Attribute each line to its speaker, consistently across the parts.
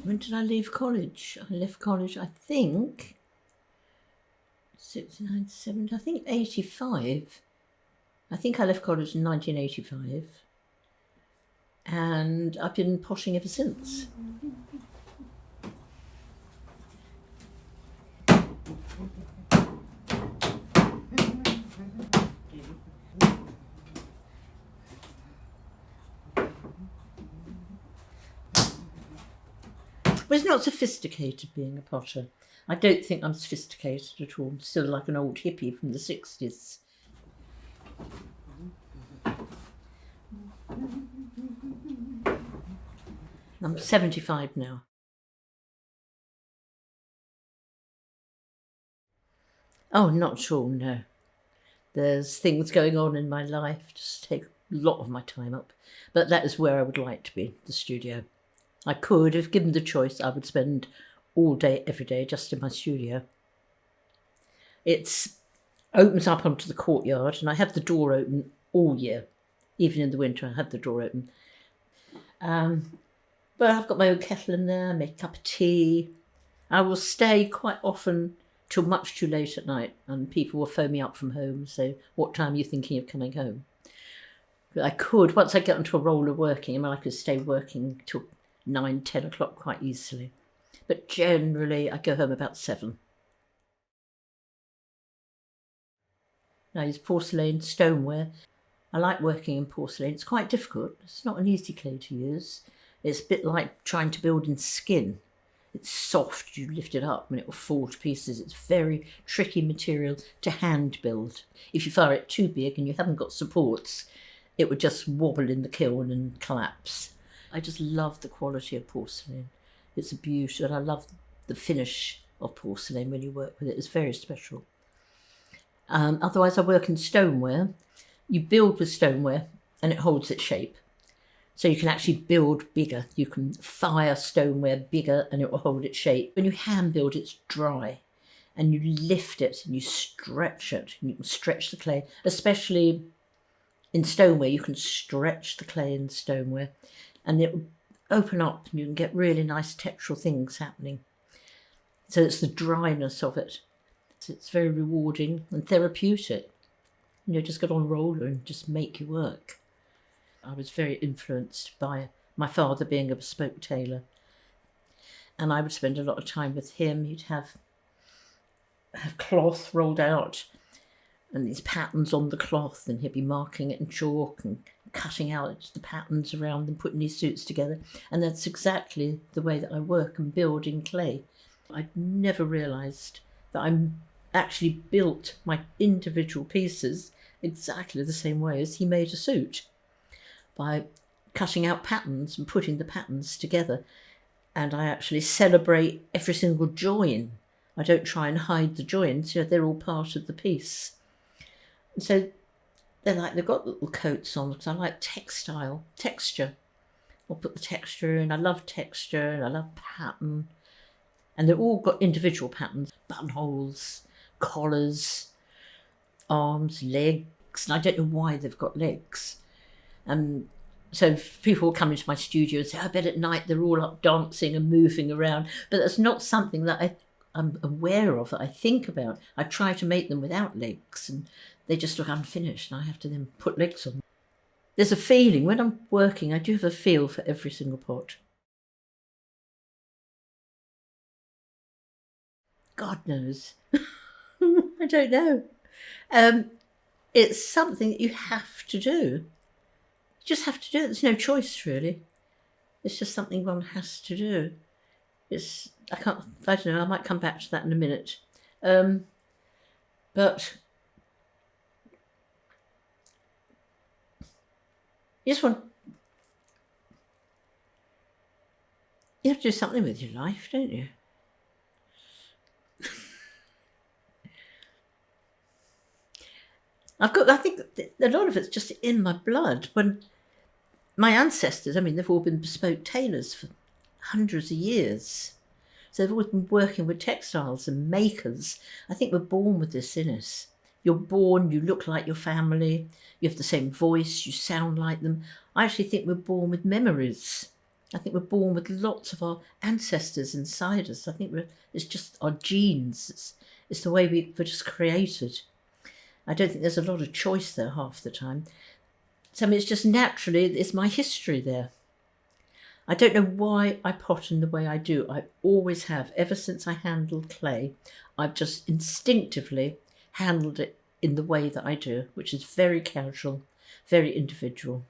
Speaker 1: When did I leave college? I left college, I think, 69, 70, I think 85. I think I left college in 1985. And I've been poshing ever since. But it's not sophisticated being a potter. I don't think I'm sophisticated at all. I'm still like an old hippie from the 60s. I'm 75 now. Oh, not at all, no. There's things going on in my life just take a lot of my time up. But that is where I would like to be, the studio. I could, if given the choice, I would spend all day, every day, just in my studio. It opens up onto the courtyard, and I have the door open all year. Even in the winter, I have the door open. But I've got my own kettle in there, make a cup of tea. I will stay quite often till much too late at night, and people will phone me up from home and say, what time are you thinking of coming home? But I could, once I get onto a roll of working, I could stay working till 9, 10 o'clock quite easily. But generally, I go home about 7. I use porcelain, stoneware. I like working in porcelain. It's quite difficult. It's not an easy clay to use. It's a bit like trying to build in skin. It's soft, you lift it up and it will fall to pieces. It's very tricky material to hand build. If you fire it too big and you haven't got supports, it would just wobble in the kiln and collapse. I just love the quality of porcelain. It's a beauty, and I love the finish of porcelain when you work with it. It's very special. Otherwise, I work in stoneware. You build with stoneware and it holds its shape. So you can actually build bigger. You can fire stoneware bigger and it will hold its shape. When you hand build, it's dry. And you lift it and you stretch it. And you can stretch the clay, especially in stoneware. You can stretch the clay in stoneware and it will open up and you can get really nice textural things happening. So it's the dryness of it. So it's very rewarding and therapeutic. You just get on a roller and just make your work. I was very influenced by my father being a bespoke tailor. And I would spend a lot of time with him. He'd have cloth rolled out and these patterns on the cloth, and he'd be marking it in chalk and cutting out the patterns around and putting these suits together. And that's exactly the way that I work and build in clay. I'd never realised that I actually built my individual pieces exactly the same way as he made a suit, by cutting out patterns and putting the patterns together. And I actually celebrate every single join. I don't try and hide the joins, they're all part of the piece. And so they've got little coats on, because I like texture. I'll put the texture in. I love texture and I love pattern. And they've all got individual patterns, buttonholes, collars, arms, legs. And I don't know why they've got legs. So people will come into my studio and say, I bet at night they're all up dancing and moving around. But that's not something that I'm aware of, that I think about. I try to make them without legs and they just look unfinished and I have to then put legs on. There's a feeling, when I'm working, I do have a feel for every single pot. God knows. I don't know. It's something that you have to do. You just have to do it. There's no choice, really. It's just something one has to do. I don't know, I might come back to that in a minute. But you have to do something with your life, don't you? I think a lot of it's just in my blood. When My ancestors, I mean, they've all been bespoke tailors for hundreds of years. So they've always been working with textiles and makers. I think we're born with this in us. You're born, you look like your family, you have the same voice, you sound like them. I actually think we're born with memories. I think we're born with lots of our ancestors inside us. I think it's just our genes. It's the way we're just created. I don't think there's a lot of choice there half the time. So I mean, it's just naturally, it's my history there. I don't know why I pot in the way I do. I always have. Ever since I handled clay, I've just instinctively handled it in the way that I do, which is very casual, very individual.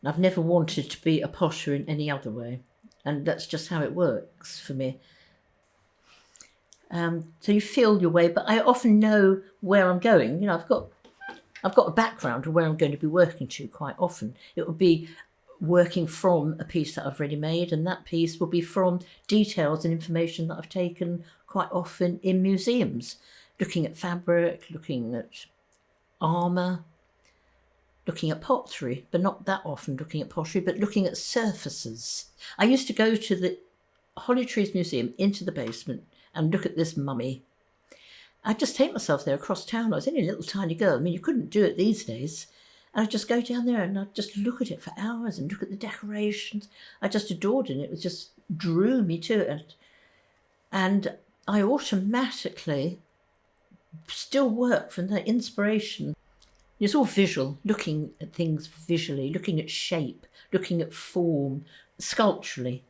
Speaker 1: I've never wanted to be a potter in any other way, and that's just how it works for me. So you feel your way, but I often know where I'm going. You know, I've got a background of where I'm going to be working to quite often. It will be working from a piece that I've already made, and that piece will be from details and information that I've taken quite often in museums, looking at fabric, looking at armour, looking at pottery, but not that often looking at pottery, but looking at surfaces. I used to go to the Holly Trees Museum into the basement and look at this mummy. I'd just take myself there across town. I was only a little tiny girl. I mean, you couldn't do it these days. And I'd just go down there and I'd just look at it for hours and look at the decorations. I just adored it. It was just drew me to it. And I automatically still work from that inspiration. It's all visual, looking at things visually, looking at shape, looking at form, sculpturally.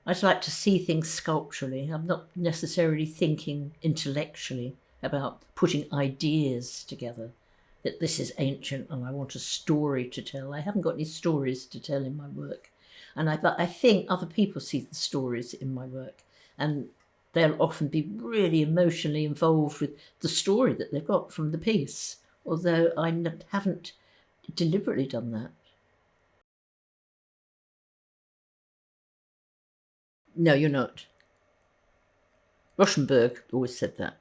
Speaker 1: I just like to see things sculpturally. I'm not necessarily thinking intellectually about putting ideas together, that this is ancient and I want a story to tell. I haven't got any stories to tell in my work. But I think other people see the stories in my work, and they'll often be really emotionally involved with the story that they've got from the piece, although I haven't deliberately done that. No, you're not. Rauschenberg always said that.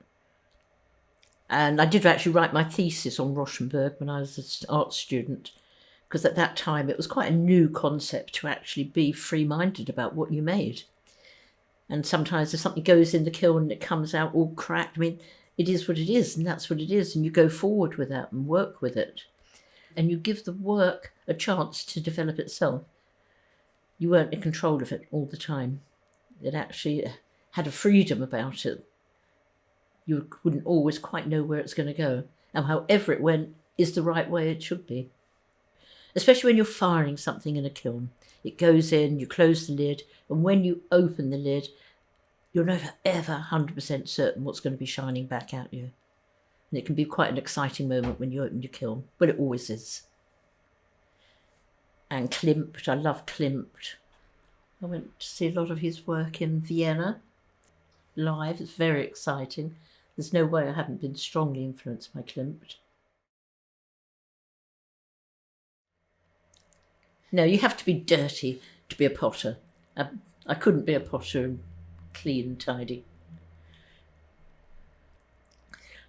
Speaker 1: And I did actually write my thesis on Rauschenberg when I was an art student, because at that time it was quite a new concept to actually be free-minded about what you made. And sometimes if something goes in the kiln and it comes out all cracked, I mean, it is what it is, and that's what it is, and you go forward with that and work with it. And you give the work a chance to develop itself. You weren't in control of it all the time. It actually had a freedom about it. You wouldn't always quite know where it's going to go, and however it went is the right way it should be. Especially when you're firing something in a kiln. It goes in, you close the lid, and when you open the lid, you're never ever 100% certain what's going to be shining back at you. And it can be quite an exciting moment when you open your kiln, but it always is. And Klimt, I love Klimt. I went to see a lot of his work in Vienna live. It's very exciting. There's no way I haven't been strongly influenced by Klimt. No, you have to be dirty to be a potter. I couldn't be a potter and clean and tidy.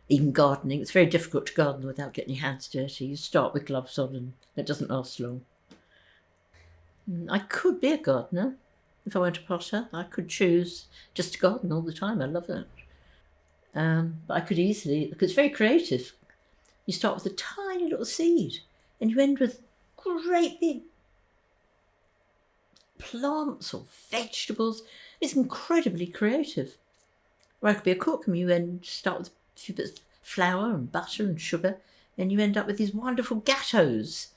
Speaker 1: Even gardening, it's very difficult to garden without getting your hands dirty. You start with gloves on and it doesn't last long. I could be a gardener if I weren't a potter. I could choose just to garden all the time. I love it. But I could easily, because it's very creative. You start with a tiny little seed and you end with great big plants or vegetables. It's incredibly creative. Or I could be a cook and you start with a few bits of flour and butter and sugar and you end up with these wonderful gâteaux.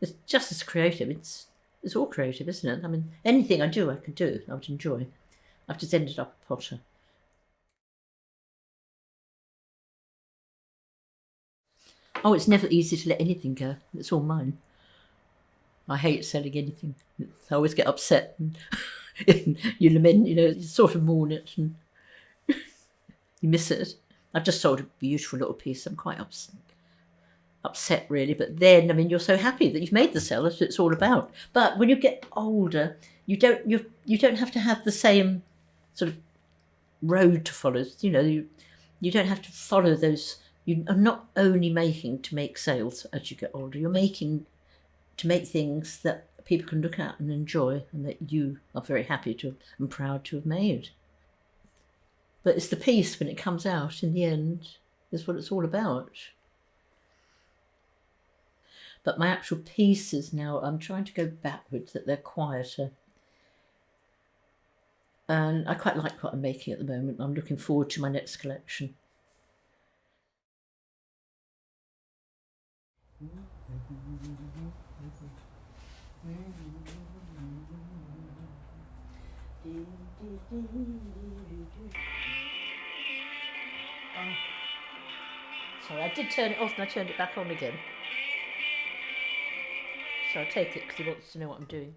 Speaker 1: It's just as creative. It's all creative, isn't it? I mean, anything I do, I could do. I would enjoy. I've just ended up a potter. Oh, it's never easy to let anything go. It's all mine. I hate selling anything. I always get upset and you lament, you sort of mourn it and you miss it. I've just sold a beautiful little piece. I'm quite upset really, but then, I mean, you're so happy that you've made the sale. That's what it's all about. But when you get older, you don't have to have the same sort of road to follow. You don't have to follow those. You are not only making to make sales as you get older. You're making to make things that people can look at and enjoy, and that you are very happy to and proud to have made. But it's the piece when it comes out in the end is what it's all about. But my actual pieces now, I'm trying to go backwards, that they're quieter. And I quite like what I'm making at the moment. I'm looking forward to my next collection. Oh. Sorry, I did turn it off and I turned it back on again. So I'll take it because he wants to know what I'm doing.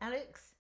Speaker 1: Alex?